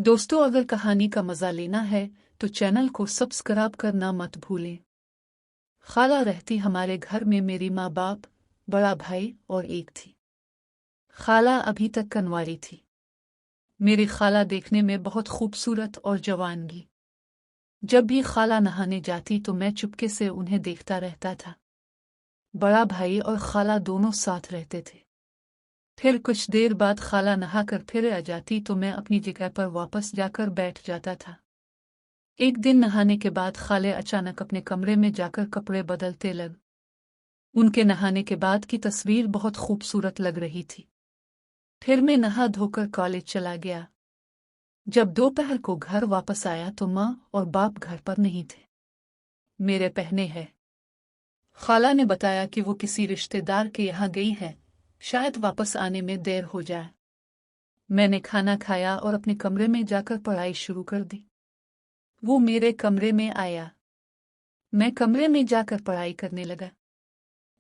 दोस्तों, अगर कहानी का मज़ा लेना है तो चैनल को सब्सक्राइब करना मत भूलें। खाला रहती हमारे घर में मेरी माँ बाप, बड़ा भाई और एक थी। खाला अभी तक कनवारी थी। मेरी खाला देखने में बहुत खूबसूरत और जवानगी। जब भी खाला नहाने जाती तो मैं चुपके से उन्हें देखता रहता था। बड़ा भाई और खाला दोनों साथ रहते थे। फिर कुछ देर बाद खाला नहाकर फिर आ जाती तो मैं अपनी जगह पर वापस जाकर बैठ जाता था। एक दिन नहाने के बाद खाले अचानक अपने कमरे में जाकर कपड़े बदलते लग। उनके नहाने के बाद की तस्वीर बहुत खूबसूरत लग रही थी। फिर मैं नहा धोकर कॉलेज चला गया। जब दोपहर को घर वापस आया तो माँ और बाप घर पर नहीं थे। मेरे पहने हैं। खाला ने बताया कि वो किसी रिश्तेदार के यहाँ गई है, शायद वापस आने में देर हो जाए। मैंने खाना खाया और अपने कमरे में जाकर पढ़ाई शुरू कर दी। वो मेरे कमरे में आया। मैं कमरे में जाकर पढ़ाई करने लगा।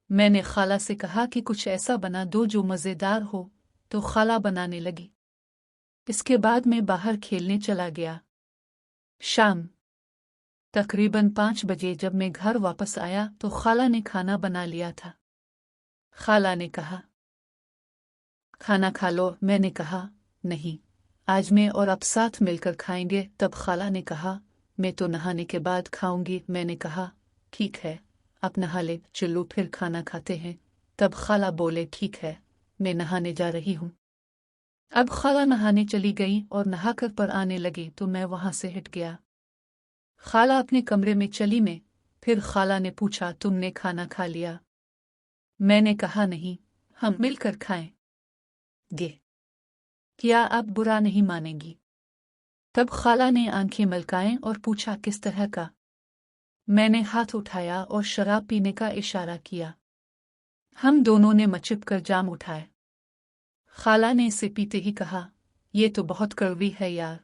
मैंने खाला से कहा कि कुछ ऐसा बना दो जो मज़ेदार हो, तो खाला बनाने लगी। इसके बाद मैं बाहर खेलने चला गया। शाम तकरीबन 5 बजे जब मैं घर वापस आया तो खाला ने खाना बना लिया था। खाला ने कहा, खाना खा लो। मैंने कहा, नहीं, आज मैं और आप साथ मिलकर खाएंगे। तब खाला ने कहा, मैं तो नहाने के बाद खाऊंगी। मैंने कहा, ठीक है, आप नहा ले, चलो फिर खाना खाते हैं। तब खाला बोले, ठीक है, मैं नहाने जा रही हूँ। अब खाला नहाने चली गई और नहाकर पर आने लगी तो मैं वहां से हट गया। खाला अपने कमरे में चली मैं। फिर खाला ने पूछा, तुमने खाना खा लिया? मैंने कहा, नहीं, हम मिलकर खाएंगे। क्या आप बुरा नहीं मानेंगी? तब खाला ने आंखें मलकाएं और पूछा, किस तरह का? मैंने हाथ उठाया और शराब पीने का इशारा किया। हम दोनों ने मचिप कर जाम उठाए। खाला ने इसे पीते ही कहा, ये तो बहुत कड़वी है यार,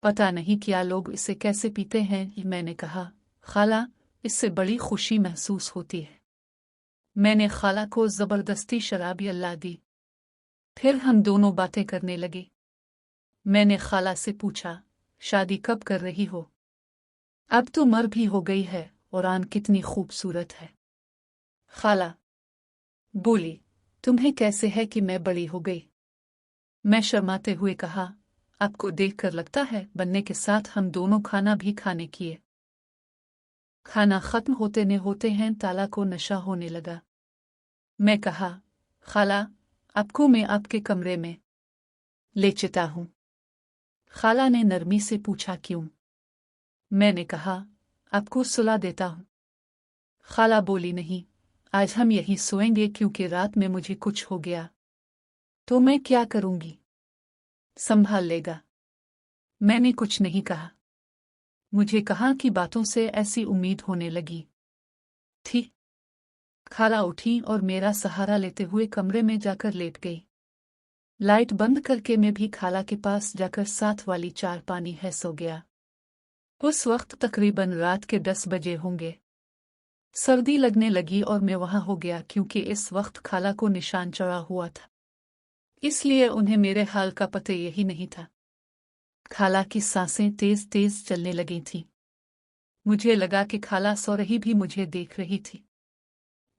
पता नहीं क्या लोग इसे कैसे पीते हैं। मैंने कहा, खाला, इससे बड़ी खुशी महसूस होती है। मैंने खाला को जबरदस्ती शराब पिला दी। फिर हम दोनों बातें करने लगे। मैंने खाला से पूछा, शादी कब कर रही हो? अब तो उम्र भी हो गई है और आन कितनी खूबसूरत है। खाला बोली, तुम्हें कैसे है कि मैं बड़ी हो गई? मैं शर्माते हुए कहा, आपको देखकर लगता है बनने के साथ हम दोनों खाना भी खाने किए। खाना खत्म होते हैं ताला को नशा होने लगा। मैं कहा, खाला, आपको मैं आपके कमरे में ले चलता हूँ। खाला ने नरमी से पूछा, क्यों? मैंने कहा, आपको सुला देता हूँ। खाला बोली, नहीं, आज हम यहीं सोएंगे क्योंकि रात में मुझे कुछ हो गया तो मैं क्या करूंगी, संभाल लेगा। मैंने कुछ नहीं कहा। मुझे कहाँ की बातों से ऐसी उम्मीद होने लगी थी। खाला उठी और मेरा सहारा लेते हुए कमरे में जाकर लेट गई। लाइट बंद करके मैं भी खाला के पास जाकर साथ वाली चारपानी है सो गया। उस वक्त तकरीबन रात के 10 बजे होंगे। सर्दी लगने लगी और मैं वहां हो गया क्योंकि इस वक्त खाला को निशान चढ़ा हुआ था, इसलिए उन्हें मेरे हाल का पता यही नहीं था। खाला की सांसें तेज तेज चलने लगी थीं। मुझे लगा कि खाला सो रही भी मुझे देख रही थी।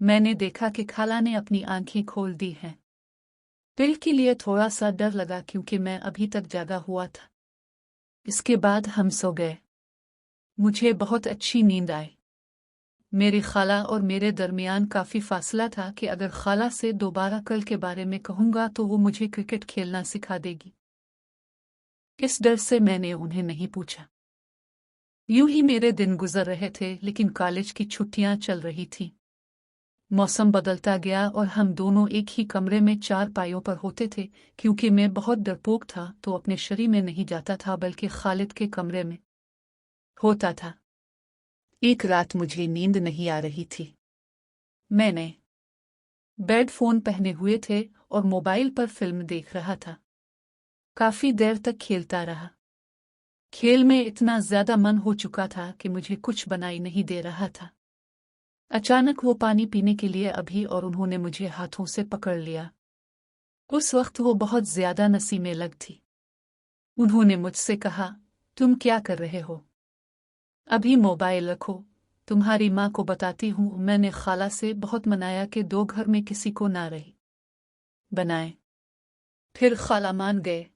मैंने देखा कि खाला ने अपनी आंखें खोल दी हैं। दिल के लिए थोड़ा सा डर लगा क्योंकि मैं अभी तक जागा हुआ था। इसके बाद हम सो गए। मुझे बहुत अच्छी नींद आई। मेरी खाला और मेरे दरमियान काफ़ी फासला था कि अगर खाला से दोबारा कल के बारे में कहूँगा तो वो मुझे क्रिकेट खेलना सिखा देगी। इस डर से मैंने उन्हें नहीं पूछा। यूं ही मेरे दिन गुजर रहे थे, लेकिन कॉलेज की छुट्टियां चल रही थीं। मौसम बदलता गया और हम दोनों एक ही कमरे में 4 पाइयों पर होते थे। क्योंकि मैं बहुत डरपोक था तो अपने शरीर में नहीं जाता था बल्कि खालिद के कमरे में होता था। एक रात मुझे नींद नहीं आ रही थी। मैंने बेड फोन पहने हुए थे और मोबाइल पर फिल्म देख रहा था। काफी देर तक खेलता रहा। खेल में इतना ज्यादा मन हो चुका था कि मुझे कुछ बनाई नहीं दे रहा था। अचानक वो पानी पीने के लिए अभी और उन्होंने मुझे हाथों से पकड़ लिया। उस वक्त वो बहुत ज्यादा नशे में लग थी। उन्होंने मुझसे कहा, तुम क्या कर रहे हो? अभी मोबाइल रखो, तुम्हारी माँ को बताती हूँ। मैंने खाला से बहुत मनाया कि 2 घर में किसी को ना रही बनाए। फिर खाला मान गए।